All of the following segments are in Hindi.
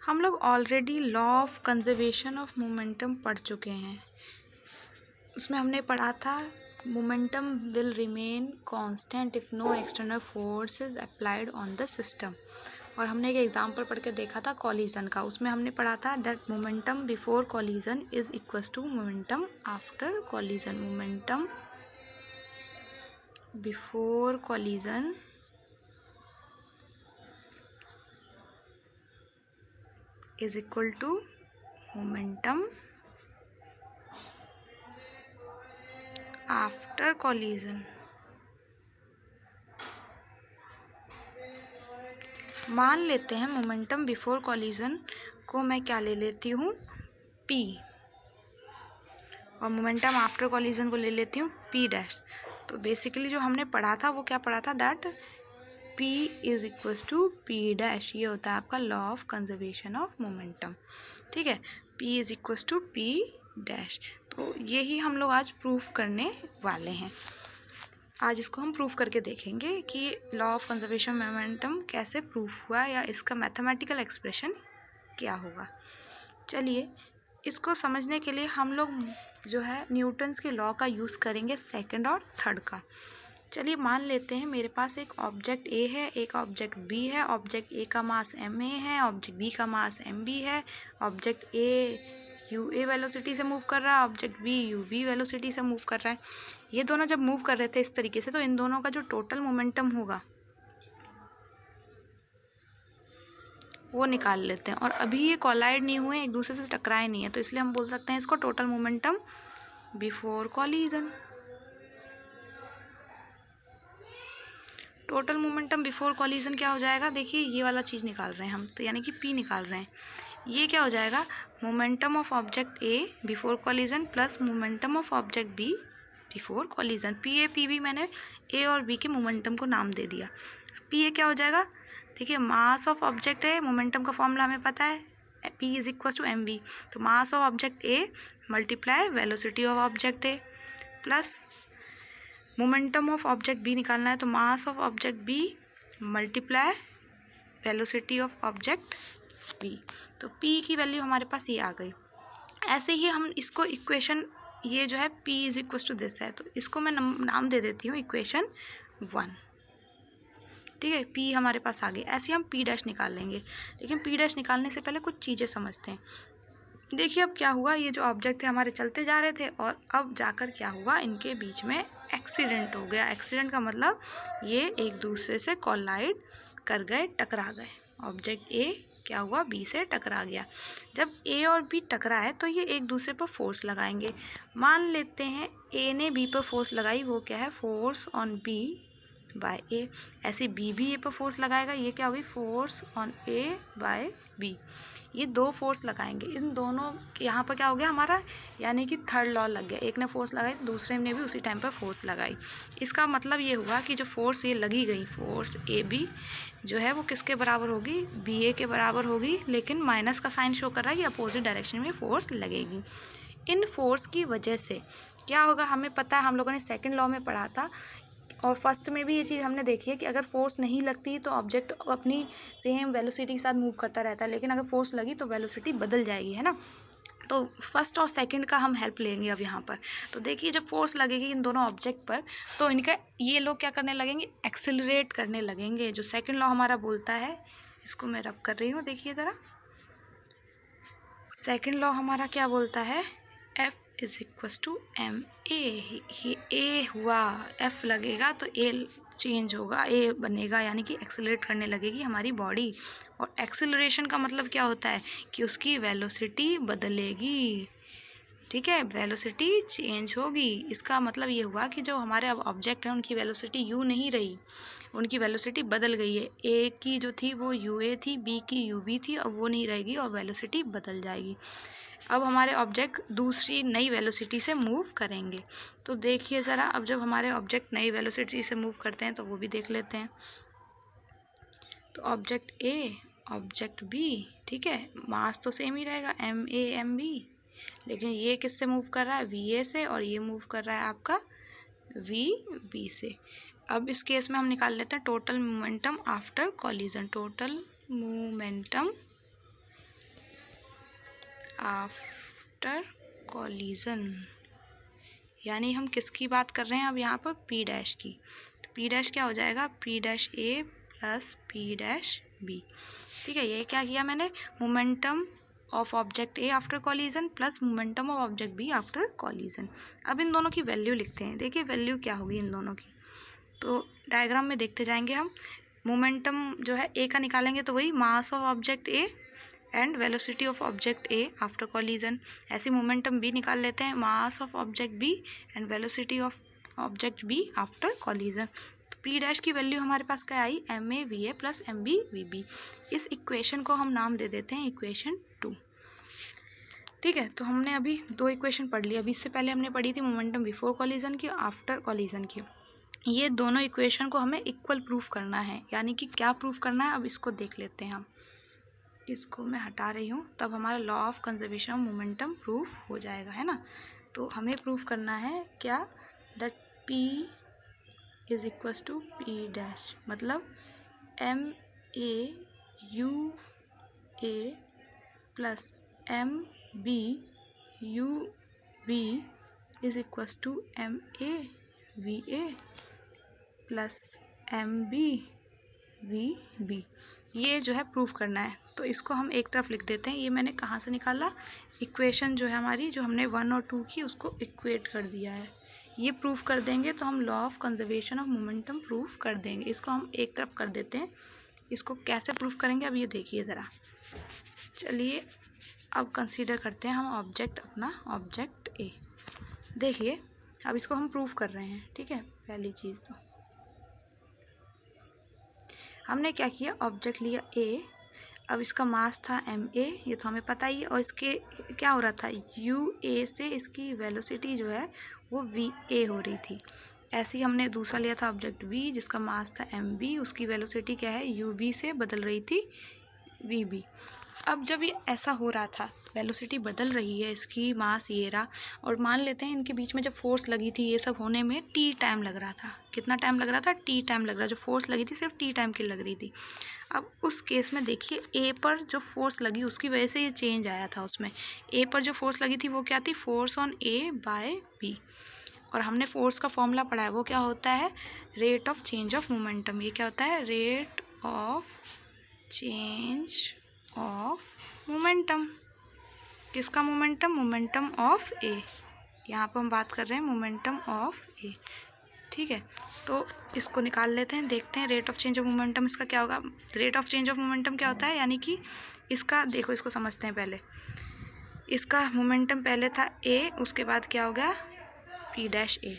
हम लोग already law of conservation of momentum पढ़ चुके हैं। उसमें हमने पढ़ा था momentum will remain constant if no external force is applied on the system. और हमने एक एग्जांपल पढ़ के देखा था कॉलिजन का। उसमें हमने पढ़ा था that momentum before collision is equal to momentum after collision. Momentum before collision is equal to momentum after collision। मान लेते हैं मोमेंटम बिफोर कॉलिजन को मैं क्या ले लेती हूँ p, और मोमेंटम आफ्टर कॉलिजन को ले लेती हूँ p डैश। तो बेसिकली जो हमने पढ़ा था वो क्या पढ़ा था that p is equal to p dash. ये होता है आपका law of conservation of momentum. ठीक है, p is equal to p dash. तो यही हम लोग आज प्रूफ करने वाले हैं। आज इसको हम प्रूफ करके देखेंगे कि लॉ ऑफ कंजर्वेशन मोमेंटम कैसे प्रूफ हुआ या इसका मैथमेटिकल एक्सप्रेशन क्या होगा। चलिए, इसको समझने के लिए हम लोग जो है न्यूटन्स के लॉ का यूज़ करेंगे सेकंड और थर्ड का। चलिए, मान लेते हैं मेरे पास एक ऑब्जेक्ट ए है, एक ऑब्जेक्ट बी है। ऑब्जेक्ट ए का मास ma है, ऑब्जेक्ट बी का मास mb है। ऑब्जेक्ट ए ua वेलोसिटी से मूव कर रहा है, ऑब्जेक्ट बी ub वेलोसिटी से मूव कर रहा है। ये दोनों जब मूव कर रहे थे इस तरीके से, तो इन दोनों का जो टोटल मोमेंटम होगा वो निकाल लेते हैं। और अभी ये कोलाइड नहीं हुए, एक दूसरे से टकराए नहीं है, तो इसलिए हम बोल सकते हैं इसको total momentum before collision. Total momentum before collision क्या हो जाएगा, देखिए ये वाला चीज़ निकाल रहे हैं हम, तो यानी कि p निकाल रहे हैं। ये क्या हो जाएगा, momentum of object a before collision plus momentum of object b before collision. P A P B मैंने a और b के मोमेंटम को नाम दे दिया। p a क्या हो जाएगा, देखिए मास ऑफ ऑब्जेक्ट है, मोमेंटम का फॉर्मूला हमें पता है p is equal to mv। तो mass of object a multiply velocity of object a plus momentum of object B निकालना है, तो mass of object B multiply velocity of object B. तो p की वैल्यू हमारे पास ये आ गई। ऐसे ही हम इसको इक्वेशन, ये जो है p is equal to this है, तो इसको मैं नाम दे देती हूँ इक्वेशन 1। ठीक है, p हमारे पास आ गई। ऐसे हम p डैश निकाल लेंगे, लेकिन p डैश निकालने से पहले कुछ चीज़ें समझते हैं। देखिए अब क्या हुआ, ये जो ऑब्जेक्ट थे हमारे चलते जा रहे थे और अब जाकर क्या हुआ, इनके बीच में एक्सीडेंट हो गया। एक्सीडेंट का मतलब ये एक दूसरे से कोलाइड कर गए, टकरा गए। ऑब्जेक्ट ए क्या हुआ, बी से टकरा गया। जब ए और बी टकराए तो ये एक दूसरे पर फोर्स लगाएंगे। मान लेते हैं ए ने बी पर फोर्स लगाई, वो क्या है, फोर्स ऑन बी बाय ए। ऐसे बी भी ए पर फोर्स लगाएगा, ये क्या होगी, force on A by B. ये दो फोर्स लगाएंगे, इन दोनों यहाँ पर क्या हो गया हमारा, यानी कि थर्ड लॉ लग गया। एक ने फोर्स लगाई, दूसरे ने भी उसी टाइम पर फोर्स लगाई। इसका मतलब ये हुआ कि जो फोर्स ये लगी गई, फोर्स ए बी जो है वो किसके बराबर होगी, बी ए के बराबर होगी। लेकिन माइनस का साइन शो कर रहा है कि अपोजिट डायरेक्शन में फोर्स लगेगी। इन फोर्स की वजह से क्या होगा, हमें पता है, हम लोगों ने सेकेंड लॉ में पढ़ा था और फर्स्ट में भी ये चीज़ हमने देखी है कि अगर फोर्स नहीं लगती तो ऑब्जेक्ट अपनी सेम वेलोसिटी के साथ मूव करता रहता है, लेकिन अगर फोर्स लगी तो वेलोसिटी बदल जाएगी, है ना। तो फर्स्ट और सेकंड का हम हेल्प लेंगे अब यहाँ पर। तो देखिए जब फोर्स लगेगी इन दोनों ऑब्जेक्ट पर, तो इनका ये लोग क्या करने लगेंगे, एक्सेलरेट करने लगेंगे। जो सेकंड लॉ हमारा बोलता है, इसको मैं रब कर रही हूँ, देखिए ज़रा। सेकंड लॉ हमारा क्या बोलता है, F is equal to M A. ये ए हुआ, F लगेगा तो ए चेंज होगा, ए बनेगा, यानी कि एक्सेलरेट करने लगेगी हमारी बॉडी। और एक्सेलरेशन का मतलब क्या होता है कि उसकी वेलोसिटी बदलेगी। ठीक है, वेलोसिटी चेंज होगी। इसका मतलब ये हुआ कि जो हमारे अब ऑब्जेक्ट हैं उनकी वेलोसिटी यू नहीं रही, उनकी वेलोसिटी बदल गई है। ए की जो थी वो यू ए थी, बी की यू बी थी, अब वो नहीं रहेगी और वेलोसिटी बदल जाएगी। अब हमारे ऑब्जेक्ट दूसरी नई वेलोसिटी से मूव करेंगे। तो देखिए ज़रा, अब जब हमारे ऑब्जेक्ट नई वेलोसिटी से मूव करते हैं तो वो भी देख लेते हैं। तो ऑब्जेक्ट ए, ऑब्जेक्ट बी, ठीक है, मास तो सेम ही रहेगा, एम ए एम बी, लेकिन ये किससे मूव कर रहा है, वी ए से, और ये मूव कर रहा है आपका वी बी से। अब इस केस में हम निकाल लेते हैं total momentum after collision. Total momentum after collision, यानी हम किसकी बात कर रहे हैं अब यहाँ पर, पी डैश की। तो पी डैश क्या हो जाएगा, P dash A plus P dash B. ठीक है, ये क्या किया मैंने, momentum of object A after collision plus momentum of object B after collision. अब इन दोनों की वैल्यू लिखते हैं। देखिए वैल्यू क्या होगी इन दोनों की, तो डायग्राम में देखते जाएंगे हम। मोमेंटम जो है ए का निकालेंगे तो वही mass of object A and velocity of object A after collision. ऐसे मोमेंटम बी निकाल लेते हैं, mass of object B and velocity of object B after collision. P dash की वैल्यू हमारे पास क्या आई, M A V A plus M B V B. इस इक्वेशन को हम नाम दे देते हैं इक्वेशन 2। ठीक है, तो हमने अभी 2 इक्वेशन पढ़ ली। अभी इससे पहले हमने पढ़ी थी मोमेंटम बिफोर कॉलिजन की, आफ्टर कॉलिजन की। ये दोनों इक्वेशन को हमें इक्वल प्रूफ करना है, यानी कि क्या प्रूफ करना है अब इसको देख लेते हैं हम। इसको मैं हटा रही हूँ, तब हमारा law of conservation of momentum proof हो जाएगा, है ना। तो हमें प्रूफ करना है क्या, that P is equals to P dash, मतलब M A U A plus M B U B is equals to M A V A plus M B V B. ये जो है प्रूफ करना है, तो इसको हम एक तरफ लिख देते हैं। ये मैंने कहाँ से निकाला, इक्वेशन जो है हमारी, जो हमने 1 और 2 की, उसको इक्वेट कर दिया है। ये प्रूफ कर देंगे तो हम law of conservation of momentum proof कर देंगे। इसको हम एक तरफ कर देते हैं। इसको कैसे प्रूफ करेंगे अब ये देखिए ज़रा। चलिए अब कंसीडर करते हैं हम ऑब्जेक्ट, अपना ऑब्जेक्ट ए। देखिए अब इसको हम प्रूफ कर रहे हैं। ठीक है, पहली चीज़ तो हमने क्या किया, ऑब्जेक्ट लिया ए, अब इसका मास था एम ए, ये तो हमें पता ही है, और इसके क्या हो रहा था, यू ए से इसकी वेलोसिटी जो है वो वी ए हो रही थी। ऐसे ही हमने दूसरा लिया था ऑब्जेक्ट वी, जिसका मास था एम बी, उसकी वेलोसिटी क्या है, यू बी से बदल रही थी वी बी। अब जब ये ऐसा हो रहा था, वेलोसिटी बदल रही है, इसकी मास ये रहा, और मान लेते हैं इनके बीच में जब फोर्स लगी थी, ये सब होने में टी टाइम लग रहा था। कितना टाइम लग रहा था, टी टाइम लग रहा, जो फोर्स लगी थी सिर्फ टी टाइम की लग रही थी। अब उस केस में देखिए ए पर जो फोर्स लगी उसकी वजह से ये चेंज आया था। उसमें ए पर जो फोर्स लगी थी वो क्या थी, force on A by B, और हमने फोर्स का फॉर्मूला पढ़ा है, वो क्या होता है, rate of change of momentum. ये क्या होता है, rate of change of momentum. किसका मोमेंटम, मोमेंटम ऑफ ए। यहाँ पर हम बात कर रहे हैं मोमेंटम ऑफ ए। ठीक है, तो इसको निकाल लेते हैं, देखते हैं rate of change of momentum इसका क्या होगा। Rate of change of momentum क्या होता है, यानी कि इसका देखो, इसको समझते हैं पहले। इसका मोमेंटम पहले था ए, उसके बाद क्या हो गया, पी डैश ए,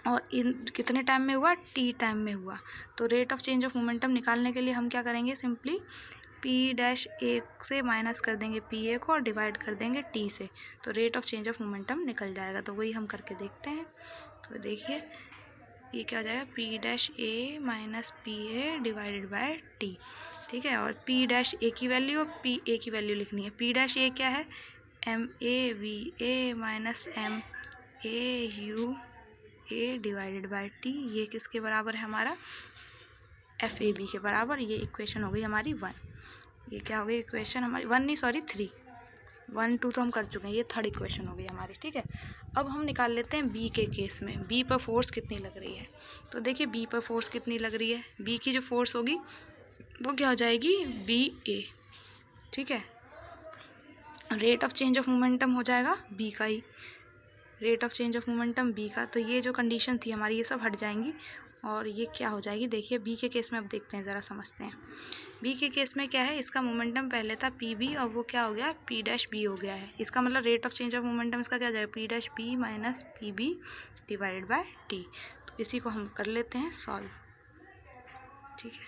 और इन कितने टाइम में हुआ, टी टाइम में हुआ। तो rate of change of momentum निकालने के लिए हम क्या करेंगे, सिंपली पी डैश ए से माइनस कर देंगे पी ए को, और डिवाइड कर देंगे टी से, तो rate of change of momentum निकल जाएगा। तो वही हम करके देखते हैं। तो देखिए ये क्या हो जाएगा, P dash A minus P A divided by T. ठीक है, और पी डैश ए की वैल्यू और पी ए की वैल्यू लिखनी है। पी डैश ए क्या है, M A V A minus M A U A divided by T. ये किसके बराबर है, हमारा एफ ए बी के बराबर। ये इक्वेशन हो गई हमारी 1। ये क्या हो गई इक्वेशन हमारी 1 नहीं, सॉरी 3। 1 2 तो हम कर चुके हैं, ये थर्ड इक्वेशन हो गई हमारी। ठीक है, अब हम निकाल लेते हैं बी के केस में, बी पर फोर्स कितनी लग रही है। तो देखिए बी पर फोर्स कितनी लग रही है, बी की जो फोर्स होगी वो क्या हो जाएगी, बी ए। ठीक है, rate of change of momentum हो जाएगा बी का ही, rate of change of momentum B का। तो ये जो कंडीशन थी हमारी ये सब हट जाएंगी, और ये क्या हो जाएगी, देखिए बी के केस में अब देखते हैं, ज़रा समझते हैं। बी के केस में क्या है, इसका मोमेंटम पहले था पी बी, और वो क्या हो गया, पी डैश बी हो गया है। इसका मतलब rate of change of momentum इसका क्या हो जाएगा, P dash B minus P B divided by T. तो इसी को हम कर लेते हैं सॉल्व। ठीक है,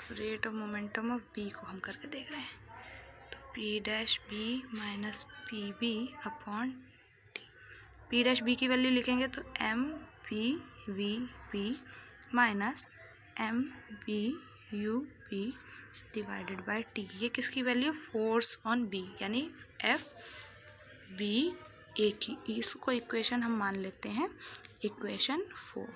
तो rate of momentum of B को हम करके देख रहे हैं। तो P dash B minus P B upon T. P dash B की वैल्यू लिखेंगे तो M V V P minus M V U P divided by T. ये किसकी वैल्यू, फोर्स ऑन बी, यानी एफ बी ए की। इसको इक्वेशन हम मान लेते हैं इक्वेशन 4।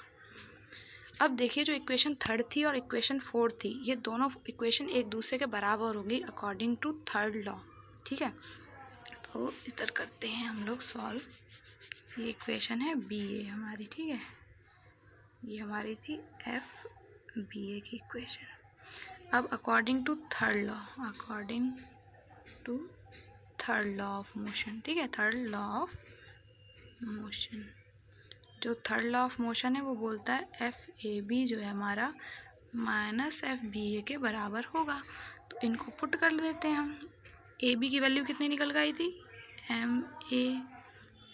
अब देखिए जो इक्वेशन 3 थी और इक्वेशन 4 थी, ये दोनों इक्वेशन एक दूसरे के बराबर होगी अकॉर्डिंग टू थर्ड लॉ। ठीक है, तो इधर करते हैं हम लोग सॉल्व। ये इक्वेशन है बी ए हमारी, ठीक है, ये हमारी थी एफ बी ए की इक्वेशन। अब according to third law of motion, ठीक है, थर्ड लॉ ऑफ मोशन, जो थर्ड लॉ ऑफ मोशन है वो बोलता है एफ ए बी जो है हमारा माइनस एफ बी ए के बराबर होगा। तो इनको पुट कर देते हैं हम। ए बी की वैल्यू कितनी निकल गई थी, M A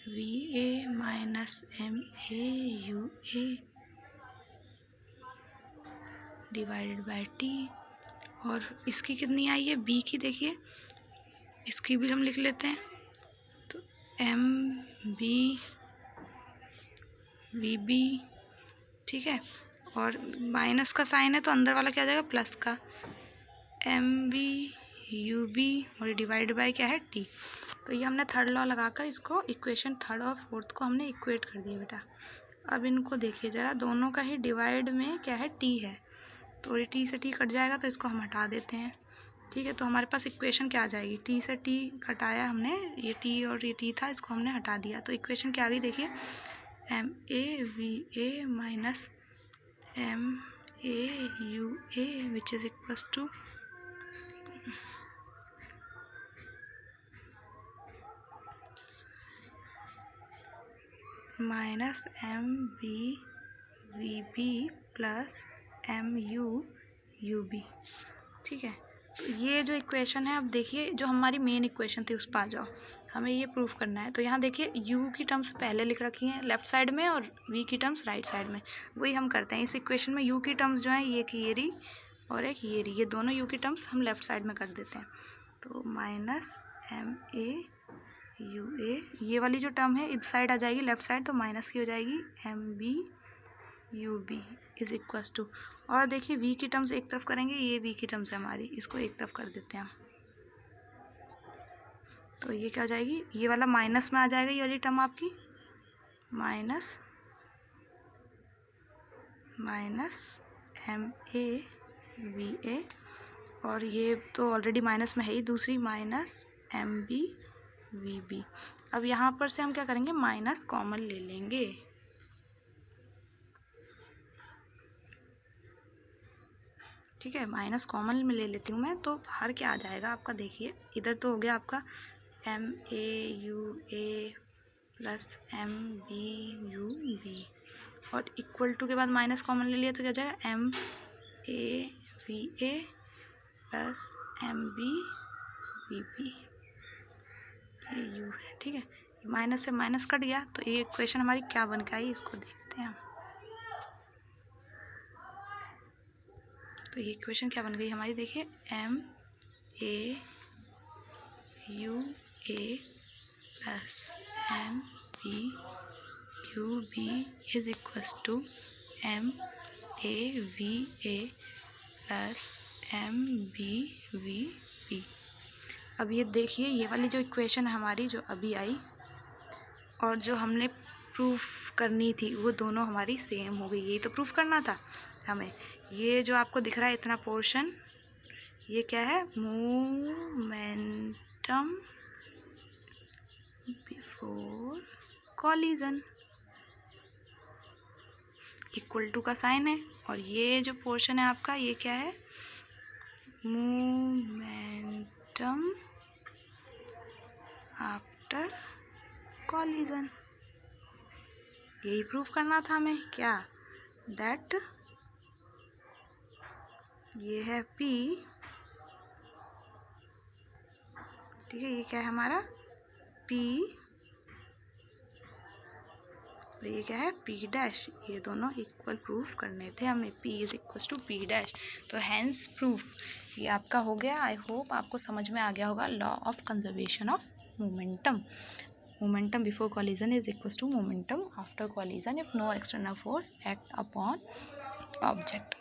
V A minus M A U A divided by T. और इसकी कितनी आई है, बी की, देखिए इसकी भी हम लिख लेते हैं। तो एम बी वी बी, ठीक है, और माइनस का साइन है तो अंदर वाला क्या हो जाएगा, प्लस का, एम बी यू बी और डिवाइड बाय क्या है, टी। तो ये हमने थर्ड लॉ लगाकर इसको इक्वेशन थर्ड और फोर्थ को हमने इक्वेट कर दिया बेटा। अब इनको देखिए ज़रा, दोनों का ही डिवाइड में क्या है, टी है, तो ये टी से टी कट जाएगा तो इसको हम हटा देते हैं। ठीक है, तो हमारे पास इक्वेशन क्या आ जाएगी, टी से टी घटाया हमने, ये टी और ये टी था, इसको हमने हटा दिया, तो इक्वेशन क्या आ गई, देखिए M A V A minus M A U A which is equals to minus M B V B plus M U U B. ठीक है, तो ये जो इक्वेशन है, अब देखिए जो हमारी मेन इक्वेशन थी उस पर आ जाओ, हमें ये प्रूफ करना है। तो यहाँ देखिए u की टर्म्स पहले लिख रखी हैं लेफ्ट साइड में और v की टर्म्स राइट साइड में, वही हम करते हैं इस इक्वेशन में। u की टर्म्स जो है ये की ये रही और एक ये रही, ये दोनों u की टर्म्स हम लेफ्ट साइड में कर देते हैं। तो माइनस एम ए यू ए, ये वाली जो टर्म है इस साइड आ जाएगी लेफ्ट साइड, तो माइनस की हो जाएगी M B U B is equals to, और देखिए v की टर्म्स एक तरफ करेंगे, ये v की टर्म्स है हमारी, इसको एक तरफ कर देते हैं हम। तो ये क्या हो जाएगी, ये वाला माइनस में आ जाएगा, ये वाली टर्म आपकी minus M A V A, और ये तो ऑलरेडी माइनस में है ही, दूसरी minus M B V B. अब यहाँ पर से हम क्या करेंगे, माइनस कॉमन ले लेंगे। ठीक है, माइनस कॉमन में ले लेती हूँ मैं, तो बाहर क्या आ जाएगा आपका, देखिए इधर तो हो गया आपका M A U A plus M B U B, और इक्वल टू के बाद माइनस कॉमन ले लिया तो क्या हो जाएगा, M A V A plus M B V B, ये यू है। ठीक है, माइनस से माइनस कट गया, तो ये इक्वेशन हमारी क्या बन के आई, इसको देखते हैं हम। तो ये इक्वेशन क्या बन गई हमारी, देखिए M A U A plus M B U B is equals to M A V A plus M B V B. अब ये देखिए, ये वाली जो इक्वेशन है हमारी जो अभी आई और जो हमने प्रूफ करनी थी, वो दोनों हमारी सेम हो गई। यही तो प्रूफ करना था हमें। ये जो आपको दिख रहा है इतना पोर्शन, ये क्या है, momentum before collision, equal to का साइन है, और ये जो पोर्शन है आपका, ये क्या है, मोमेंटम आफ्टर कॉलिजन। यही प्रूफ करना था हमें, क्या, दैट ये है P, ठीक है, ये क्या है हमारा P, और ये क्या है P डैश, ये दोनों इक्वल प्रूफ करने थे हमें, P is equal to P dash. तो हैंस प्रूफ ये आपका हो गया। आई होप आपको समझ में आ गया होगा law of conservation of momentum. Momentum before collision is equals to momentum after collision if no external force act upon object.